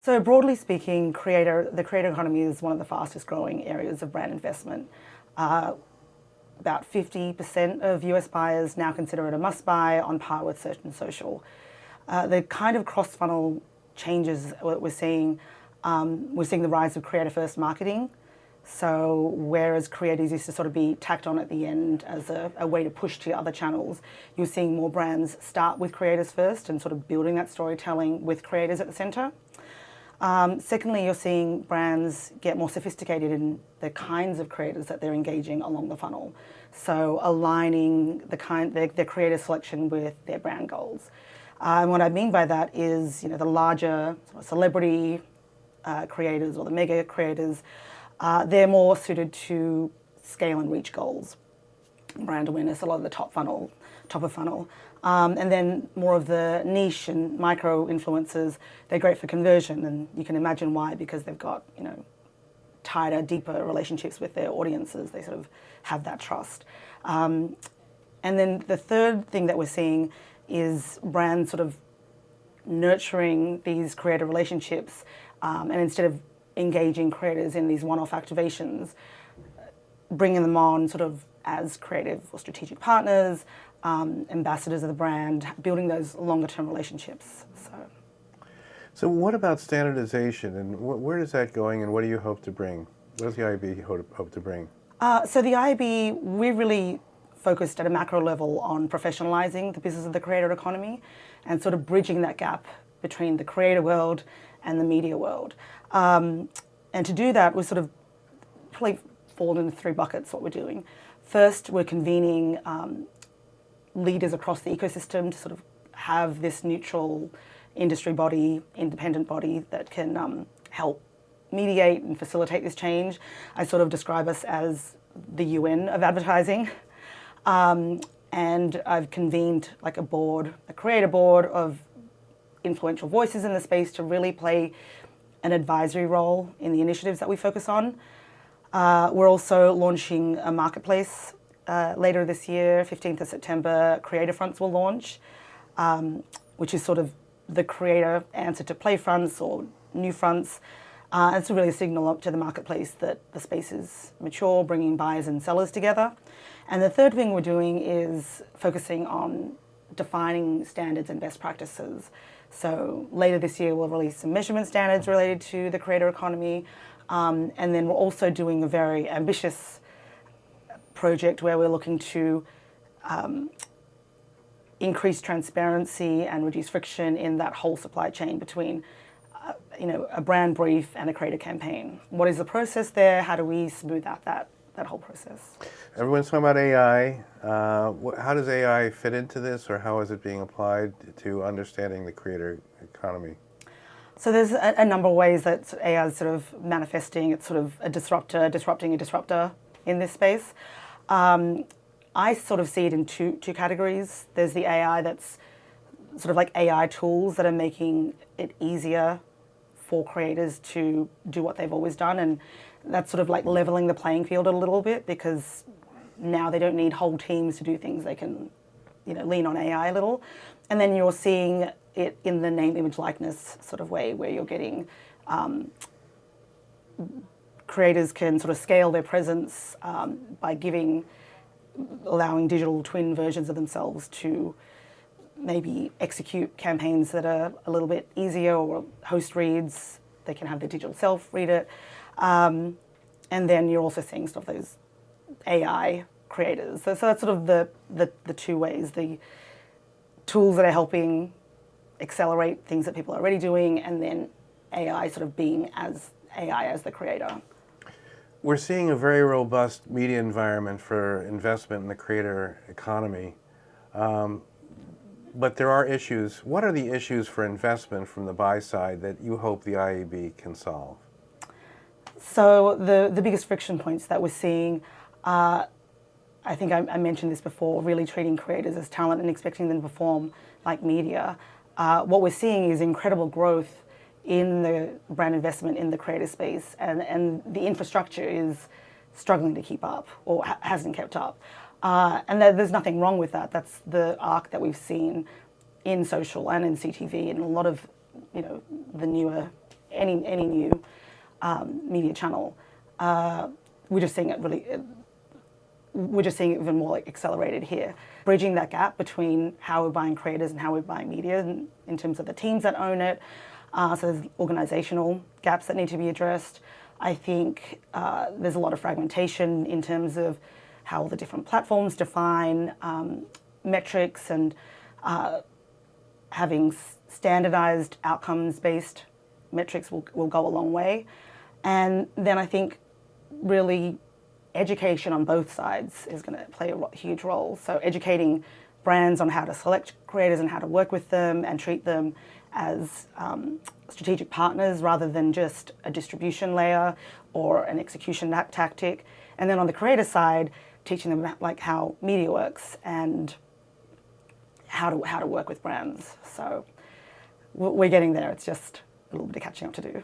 So broadly speaking, the creator economy is one of the fastest growing areas of brand investment. About 50% of US buyers now consider it a must buy, on par with search and social. The kind of cross-funnel changes we're seeing the rise of creator-first marketing. So whereas creators used to sort of be tacked on at the end as a way to push to other channels, you're seeing more brands start with creators first and sort of building that storytelling with creators at the center. Secondly, you're seeing brands get more sophisticated in the kinds of creators that they're engaging along the funnel. So aligning their creator selection with their brand goals. And what I mean by that is, the larger sort of celebrity creators or the mega creators, they're more suited to scale and reach goals. Brand awareness, a lot of the top of funnel. And then more of the niche and micro influencers, they're great for conversion, and you can imagine why, because they've got, tighter, deeper relationships with their audiences. They sort of have that trust. And then the third thing that we're seeing is brands sort of nurturing these creator relationships, and instead of engaging creators in these one-off activations, bringing them on sort of as creative or strategic partners, ambassadors of the brand, building those longer-term relationships. So what about standardization, and where is that going, and what do you hope to bring? What does the IAB hope to bring? So the IAB, we're really focused at a macro level on professionalizing the business of the creator economy and sort of bridging that gap between the creator world and the media world. And to do that, we sort of probably fall into three buckets, what we're doing. First, we're convening leaders across the ecosystem to sort of have this neutral industry body, independent body that can help mediate and facilitate this change. I sort of describe us as the UN of advertising. And I've convened like a creator board of influential voices in the space to really play an advisory role in the initiatives that we focus on. We're also launching a marketplace later this year, 15th of September, Creator Fronts will launch, which is sort of the creator answer to play fronts or new fronts. It's really a signal up to the marketplace that the space is mature, bringing buyers and sellers together. And the third thing we're doing is focusing on defining standards and best practices. So later this year, we'll release some measurement standards related to the creator economy. And then we're also doing a very ambitious project where we're looking to increase transparency and reduce friction in that whole supply chain between a brand brief and a creator campaign. What is the process there? How do we smooth out that whole process? Everyone's talking about AI. How does AI fit into this, or how is it being applied to understanding the creator economy? So there's a number of ways that AI is sort of manifesting. It's sort of a disruptor, disrupting a disruptor in this space. I sort of see it in two categories. There's the AI that's sort of like AI tools that are making it easier for creators to do what they've always done, and that's sort of like leveling the playing field a little bit, because now they don't need whole teams to do things. They can, lean on AI a little. And then you're seeing it in the name, image, likeness sort of way, where you're getting creators can sort of scale their presence by allowing digital twin versions of themselves to maybe execute campaigns that are a little bit easier, or host reads. They can have their digital self read it. And then you're also seeing stuff those AI creators. So that's sort of the two ways, the tools that are helping accelerate things that people are already doing, and then AI sort of being as AI as the creator. We're seeing a very robust media environment for investment in the creator economy. But there are issues. What are the issues for investment from the buy side that you hope the IAB can solve? So the biggest friction points that we're seeing, I think I mentioned this before, really treating creators as talent and expecting them to perform like media. What we're seeing is incredible growth in the brand investment in the creator space, and the infrastructure is struggling to keep up, or hasn't kept up. And there's nothing wrong with that. That's the arc that we've seen in social and in CTV and a lot of, the newer any new media channel. We're just seeing it even more like accelerated here. Bridging that gap between how we're buying creators and how we're buying media in terms of the teams that own it. So there's organizational gaps that need to be addressed. I think there's a lot of fragmentation in terms of how the different platforms define metrics, and having standardized outcomes-based metrics will go a long way. And then I think really education on both sides is going to play a huge role. So educating brands on how to select creators and how to work with them and treat them as strategic partners rather than just a distribution layer or an execution tactic. And then on the creator side, teaching them like how media works and how to work with brands. So we're getting there. It's just a little bit of catching up to do.